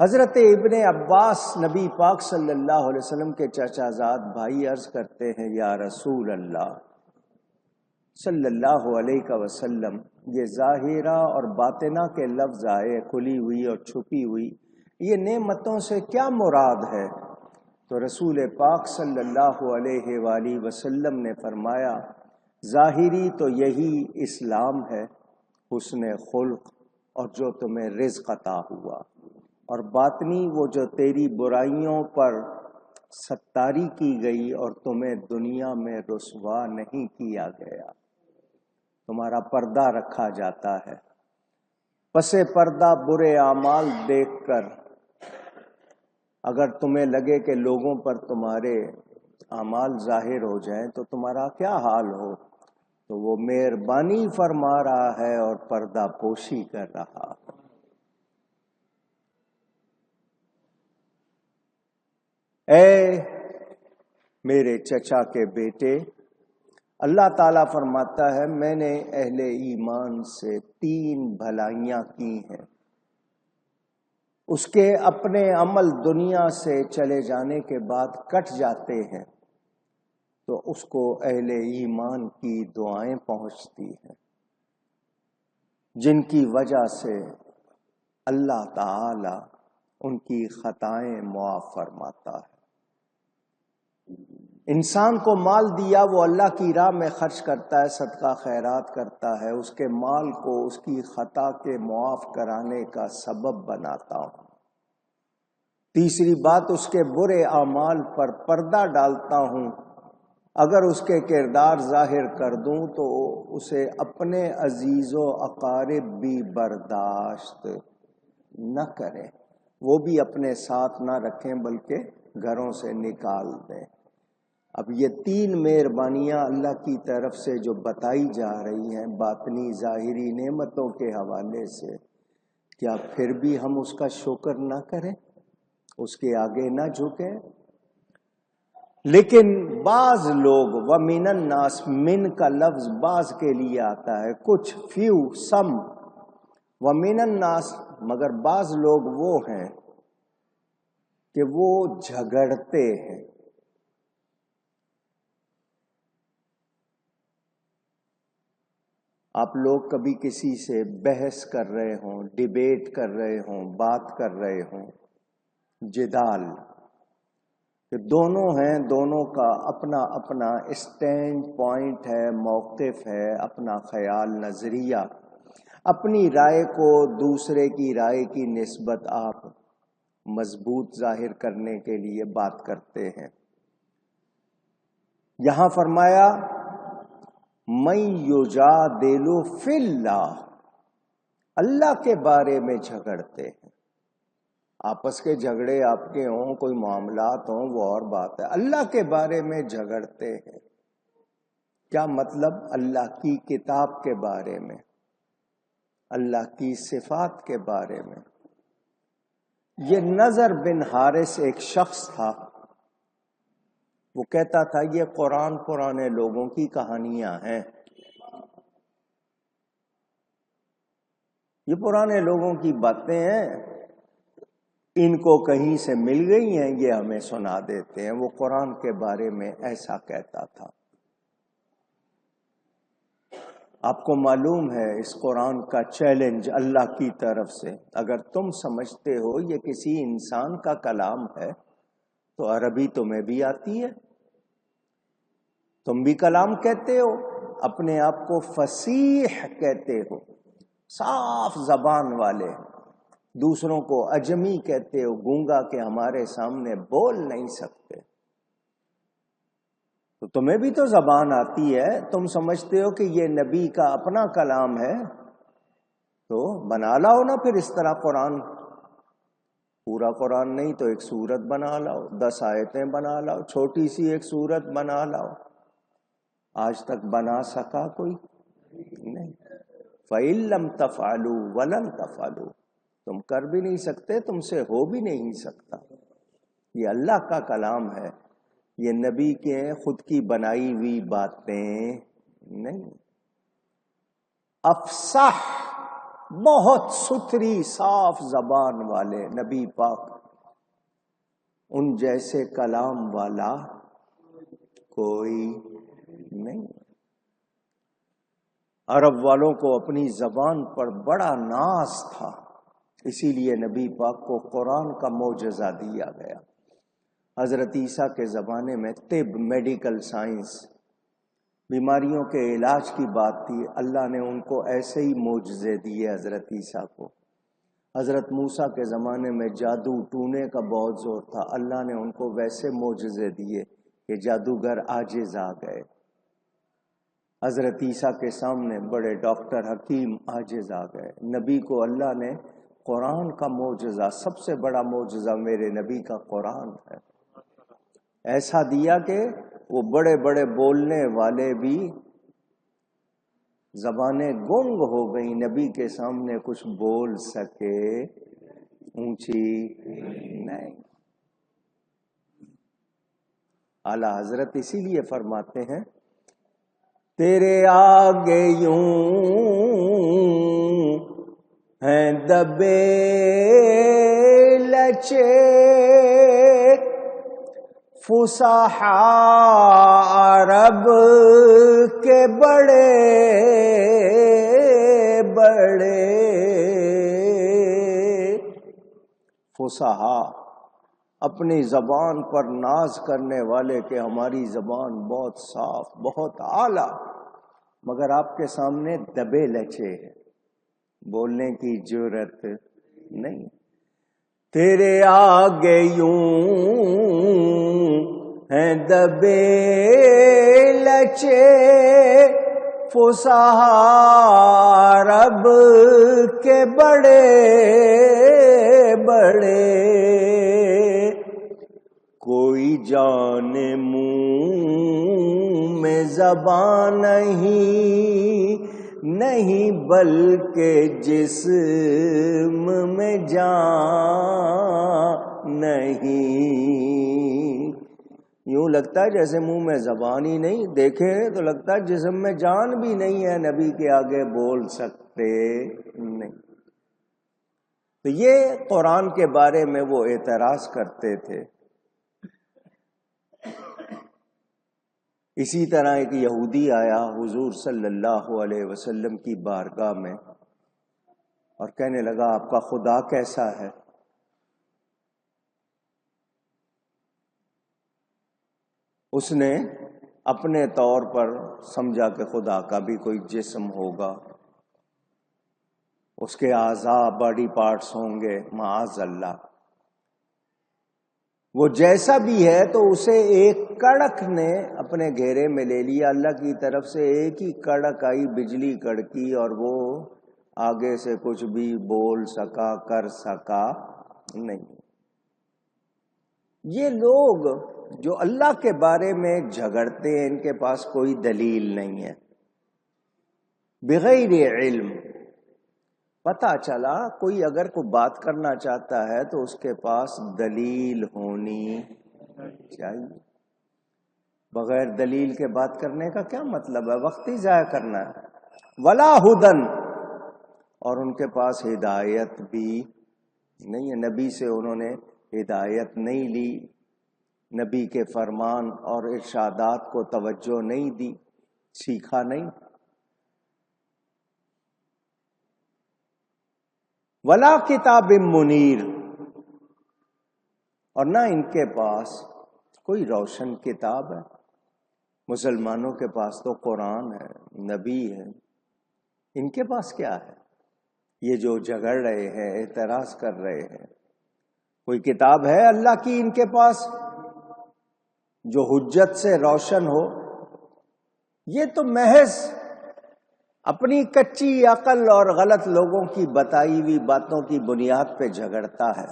حضرت ابن عباس نبی پاک صلی اللہ علیہ وسلم کے چچا زاد بھائی عرض کرتے ہیں، یا رسول اللہ صلی اللہ علیہ وسلم، یہ ظاہرہ اور باطنہ کے لفظ آئے، کھلی ہوئی اور چھپی ہوئی، یہ نعمتوں سے کیا مراد ہے؟ تو رسول پاک صلی اللہ علیہ وآلہ وسلم نے فرمایا، ظاہری تو یہی اسلام ہے، حسن خلق اور جو تمہیں رزق عطا ہوا، اور باطنی وہ جو تیری برائیوں پر ستاری کی گئی اور تمہیں دنیا میں رسوا نہیں کیا گیا، تمہارا پردہ رکھا جاتا ہے۔ پس پردہ برے اعمال دیکھ کر اگر تمہیں لگے کہ لوگوں پر تمہارے اعمال ظاہر ہو جائیں تو تمہارا کیا حال ہو، تو وہ مہربانی فرما رہا ہے اور پردہ پوشی کر رہا ہے۔ اے میرے چچا کے بیٹے، اللہ تعالیٰ فرماتا ہے، میں نے اہل ایمان سے 3 بھلائیاں کی ہیں، اس کے اپنے عمل دنیا سے چلے جانے کے بعد کٹ جاتے ہیں تو اس کو اہل ایمان کی دعائیں پہنچتی ہیں، جن کی وجہ سے اللہ تعالی ان کی خطائیں معاف فرماتا ہے۔ انسان کو مال دیا، وہ اللہ کی راہ میں خرچ کرتا ہے، صدقہ خیرات کرتا ہے، اس کے مال کو اس کی خطا کے معاف کرانے کا سبب بناتا ہوں۔ تیسری بات، اس کے برے اعمال پر پردہ ڈالتا ہوں، اگر اس کے کردار ظاہر کر دوں تو اسے اپنے عزیز و اقارب بھی برداشت نہ کریں، وہ بھی اپنے ساتھ نہ رکھیں بلکہ گھروں سے نکال دیں۔ اب یہ 3 مہربانیاں اللہ کی طرف سے جو بتائی جا رہی ہیں باطنی ظاہری نعمتوں کے حوالے سے، کیا پھر بھی ہم اس کا شکر نہ کریں، اس کے آگے نہ جھکیں؟ لیکن بعض لوگ، وَمِنَ النَّاسِ، من کا لفظ بعض کے لیے آتا ہے، کچھ، فیو، سم، وَمِنَ النَّاسِ، مگر بعض لوگ وہ ہیں کہ وہ جھگڑتے ہیں۔ آپ لوگ کبھی کسی سے بحث کر رہے ہوں، ڈیبیٹ کر رہے ہوں، بات کر رہے ہوں، جدال، کہ دونوں ہیں، دونوں کا اپنا اپنا اسٹینڈ پوائنٹ ہے، موقف ہے، اپنا خیال، نظریہ، اپنی رائے کو دوسرے کی رائے کی نسبت آپ مضبوط ظاہر کرنے کے لیے بات کرتے ہیں۔ یہاں فرمایا مَن یُجادِلُ فِی اللہ، اللہ کے بارے میں جھگڑتے ہیں۔ آپس کے جھگڑے آپ کے ہوں، کوئی معاملات ہوں، وہ اور بات ہے، اللہ کے بارے میں جھگڑتے ہیں۔ کیا مطلب؟ اللہ کی کتاب کے بارے میں، اللہ کی صفات کے بارے میں۔ یہ نضر بن حارث ایک شخص تھا، وہ کہتا تھا یہ قرآن پرانے لوگوں کی کہانیاں ہیں، یہ پرانے لوگوں کی باتیں ہیں، ان کو کہیں سے مل گئی ہیں، یہ ہمیں سنا دیتے ہیں۔ وہ قرآن کے بارے میں ایسا کہتا تھا۔ آپ کو معلوم ہے اس قرآن کا چیلنج اللہ کی طرف سے، اگر تم سمجھتے ہو یہ کسی انسان کا کلام ہے تو عربی تمہیں بھی آتی ہے، تم بھی کلام کہتے ہو، اپنے آپ کو فصیح کہتے ہو، صاف زبان والے، دوسروں کو اجمی کہتے ہو، گونگا کہ ہمارے سامنے بول نہیں سکتے، تو تمہیں بھی تو زبان آتی ہے، تم سمجھتے ہو کہ یہ نبی کا اپنا کلام ہے تو بنا لاؤ نا پھر اس طرح قرآن، پورا قرآن نہیں تو ایک سورت بنا لاؤ، 10 آیتیں بنا لاؤ، چھوٹی سی ایک سورت بنا لاؤ۔ آج تک بنا سکا کوئی؟ نہیں۔ فَإِن لَّمْ تَفْعَلُوا وَلَن تَفْعَلُوا، تم کر بھی نہیں سکتے، تم سے ہو بھی نہیں سکتا۔ یہ اللہ کا کلام ہے، یہ نبی کے خود کی بنائی ہوئی باتیں نہیں۔ افصح بہت ستھری صاف زبان والے نبی پاک، ان جیسے کلام والا کوئی نہیں۔ عرب والوں کو اپنی زبان پر بڑا ناز تھا، اسی لیے نبی پاک کو قرآن کا معجزہ دیا گیا۔ حضرت عیسیٰ کے زمانے میں طب، میڈیکل سائنس، بیماریوں کے علاج کی بات تھی، اللہ نے ان کو ایسے ہی معجزے دیے حضرت عیسیٰ کو۔ حضرت موسیٰ کے زمانے میں جادو ٹونے کا بہت زور تھا، اللہ نے ان کو ویسے معجزے دیے کہ جادوگر عاجز آ گئے۔ حضرت عیسیٰ کے سامنے بڑے ڈاکٹر حکیم عاجز آ گئے۔ نبی کو اللہ نے قرآن کا معجزہ، سب سے بڑا معجزہ میرے نبی کا قرآن ہے، ایسا دیا کہ وہ بڑے بڑے بولنے والے بھی زبانیں گنگ ہو گئیں، نبی کے سامنے کچھ بول سکے اونچی نہیں۔ اعلیٰ حضرت اسی لیے فرماتے ہیں تیرے آگے یوں ہیں دبے لچے فصحاء عرب کے بڑے بڑے فصحاء، اپنی زبان پر ناز کرنے والے کہ ہماری زبان بہت صاف، بہت اعلیٰ، مگر آپ کے سامنے دبے لچے ہیں، بولنے کی جرت نہیں۔ تیرے آگے یوں ہیں دبے لچے فصحاء عرب کے بڑے بڑے، کوئی جان منہ میں زبان نہیں بلکہ جسم میں جان نہیں۔ یوں لگتا ہے جیسے منہ میں زبان ہی نہیں، دیکھیں تو لگتا ہے جسم میں جان بھی نہیں ہے، نبی کے آگے بول سکتے نہیں۔ تو یہ قرآن کے بارے میں وہ اعتراض کرتے تھے۔ اسی طرح ایک یہودی آیا حضور صلی اللہ علیہ وسلم کی بارگاہ میں اور کہنے لگا آپ کا خدا کیسا ہے؟ اس نے اپنے طور پر سمجھا کہ خدا کا بھی کوئی جسم ہوگا، اس کے اعضاء، باڈی پارٹس ہوں گے، معاذ اللہ۔ وہ جیسا بھی ہے تو اسے ایک کڑک نے اپنے گھیرے میں لے لیا، اللہ کی طرف سے ایک ہی کڑک آئی، بجلی کڑکی، اور وہ آگے سے کچھ بھی بول سکا، کر سکا نہیں۔ یہ لوگ جو اللہ کے بارے میں جھگڑتے ہیں، ان کے پاس کوئی دلیل نہیں ہے، بغیر علم۔ پتہ چلا کوئی اگر کوئی بات کرنا چاہتا ہے تو اس کے پاس دلیل ہونی چاہیے۔ بغیر دلیل کے بات کرنے کا کیا مطلب ہے؟ وقت ہی ضائع کرنا ہے۔ ولا ہدن، اور ان کے پاس ہدایت بھی نہیں ہے، نبی سے انہوں نے ہدایت نہیں لی، نبی کے فرمان اور ارشادات کو توجہ نہیں دی، سیکھا نہیں۔ ولا کتاب منیر، اور نہ ان کے پاس کوئی روشن کتاب ہے۔ مسلمانوں کے پاس تو قرآن ہے، نبی ہے، ان کے پاس کیا ہے؟ یہ جو جھگڑ رہے ہیں، اعتراض کر رہے ہیں، کوئی کتاب ہے اللہ کی ان کے پاس جو حجت سے روشن ہو؟ یہ تو محض اپنی کچی عقل اور غلط لوگوں کی بتائی ہوئی باتوں کی بنیاد پہ جھگڑتا ہے۔